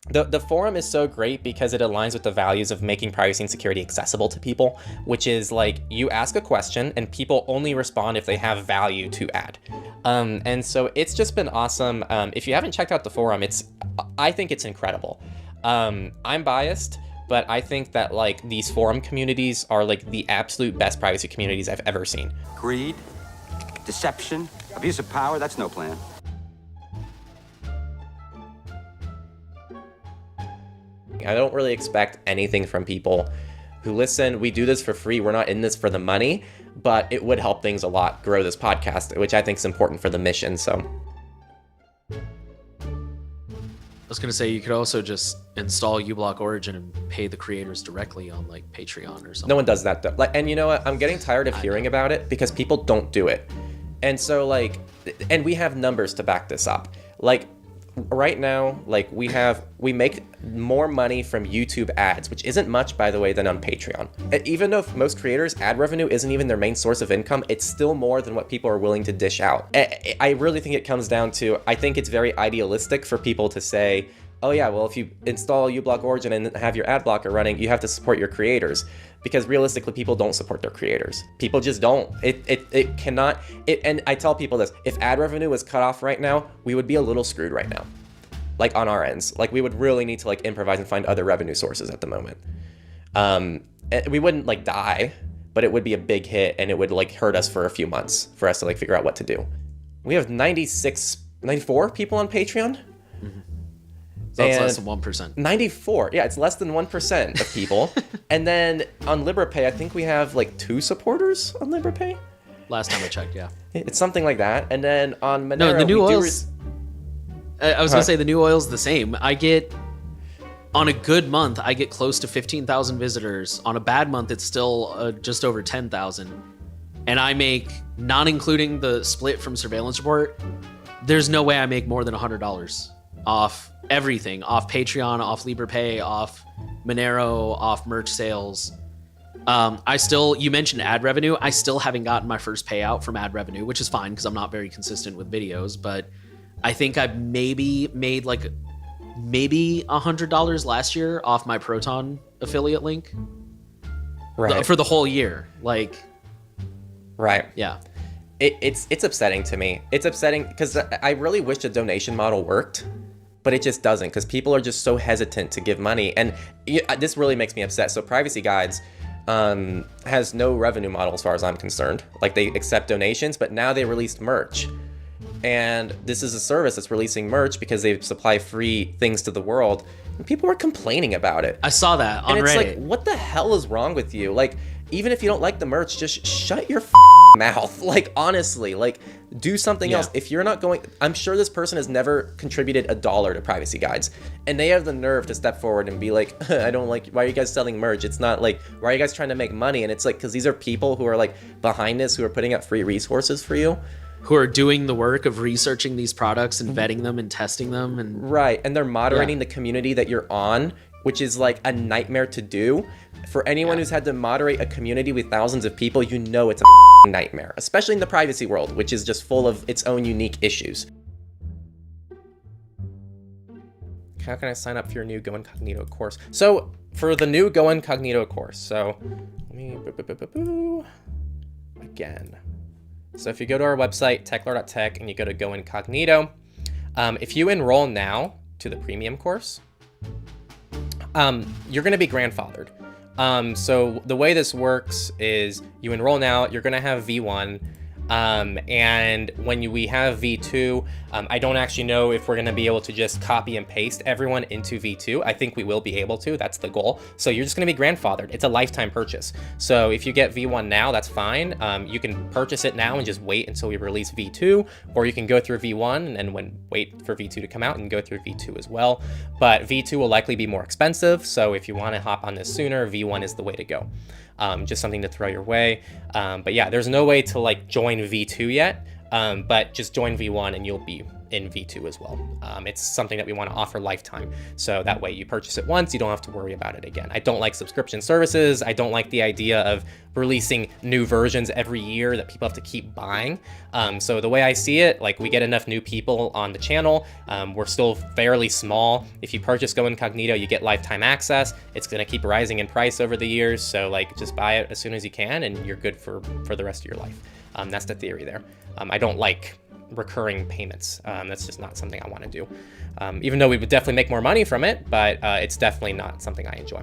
The forum is so great because it aligns with the values of making privacy and security accessible to people, which is like you ask a question and people only respond if they have value to add. And so it's just been awesome. If you haven't checked out the forum, I think it's incredible. I'm biased, but I think that like these forum communities are like the absolute best privacy communities I've ever seen. Greed, deception, abuse of power, that's no plan. I don't really expect anything from people who listen. We do this for free. We're not in this for the money, but it would help things a lot grow this podcast, which I think is important for the mission. So I was going to say, you could also just install uBlock Origin and pay the creators directly on like Patreon or something. No one does that though. Like, and you know what? I'm getting tired of hearing about it because people don't do it. And so like, and we have numbers to back this up. Like right now, like we make more money from YouTube ads, which isn't much, by the way, than on Patreon. Even though most creators, ad revenue isn't even their main source of income, it's still more than what people are willing to dish out. I really think it comes down to, I think it's very idealistic for people to say, oh yeah, well, if you install uBlock Origin and have your ad blocker running, you have to support your creators. Because realistically, people don't support their creators. People just don't. It cannot. And I tell people this, if ad revenue was cut off right now, we would be a little screwed right now. Like on our ends. Like we would really need to like improvise and find other revenue sources at the moment. We wouldn't like die, but it would be a big hit and it would like hurt us for a few months for us to like figure out what to do. We have 94 people on Patreon. Mm-hmm. So it's less than 1%. 94. Yeah, it's less than 1% of people. And then on LibrePay, I think we have like 2 supporters on LibrePay. Last time I checked, yeah. It's something like that. And then on Monero, no, the new oils. I was gonna say the new oil's the same. I get, on a good month, I get close to 15,000 visitors. On a bad month, it's still just over 10,000. And I make, not including the split from surveillance report, there's no way I make more than $100 off everything, off Patreon, off LibrePay, off Monero, off merch sales. You mentioned ad revenue. I still haven't gotten my first payout from ad revenue, which is fine because I'm not very consistent with videos, but I think I maybe made like $100 last year off my Proton affiliate link. Right. For the whole year. Like, right. Yeah. It's upsetting to me. It's upsetting because I really wish the donation model worked, but it just doesn't because people are just so hesitant to give money. And this really makes me upset. So Privacy Guides has no revenue model as far as I'm concerned. Like they accept donations, but now they released merch. And this is a service that's releasing merch because they supply free things to the world. And people were complaining about it. I saw that on Reddit. And it's like, what the hell is wrong with you? Like, even if you don't like the merch, just shut your mouth. Like, honestly, like, do something else. If you're not going, I'm sure this person has never contributed $1 to Privacy Guides. And they have the nerve to step forward and be like, I don't like, why are you guys selling merch? It's not like, why are you guys trying to make money? And it's like, because these are people who are like behind this, who are putting up free resources for you. Who are doing the work of researching these products and vetting them and testing them. And right. And they're moderating the community that you're on, which is like a nightmare to do. For anyone who's had to moderate a community with thousands of people, you know it's a nightmare, especially in the privacy world, which is just full of its own unique issues. How can I sign up for your new Go Incognito course? So for the new Go Incognito course, so let me again. So if you go to our website, techlore.tech, and you go to Go Incognito, if you enroll now to the premium course, you're going to be grandfathered. So the way this works is you enroll now, you're going to have V1, and when we have V2, I don't actually know if we're going to be able to just copy and paste everyone into V2. I think we will be able to. That's the goal. So you're just going to be grandfathered. It's a lifetime purchase. So if you get V1 now, that's fine. You can purchase it now and just wait until we release V2, or you can go through V1 and wait for V2 to come out and go through V2 as well. But V2 will likely be more expensive. So if you want to hop on this sooner, V1 is the way to go. Just something to throw your way. But yeah, there's no way to like join V2 yet, but just join V1 and you'll be in V2 as well. It's something that we want to offer lifetime. So that way you purchase it once, you don't have to worry about it again. I don't like subscription services. I don't like the idea of releasing new versions every year that people have to keep buying. So the way I see it, like we get enough new people on the channel. We're still fairly small. If you purchase Go Incognito, you get lifetime access. It's going to keep rising in price over the years. So like just buy it as soon as you can and you're good for the rest of your life. That's the theory there. I don't like recurring payments. That's just not something I want to do. Even though we would definitely make more money from it, but it's definitely not something I enjoy.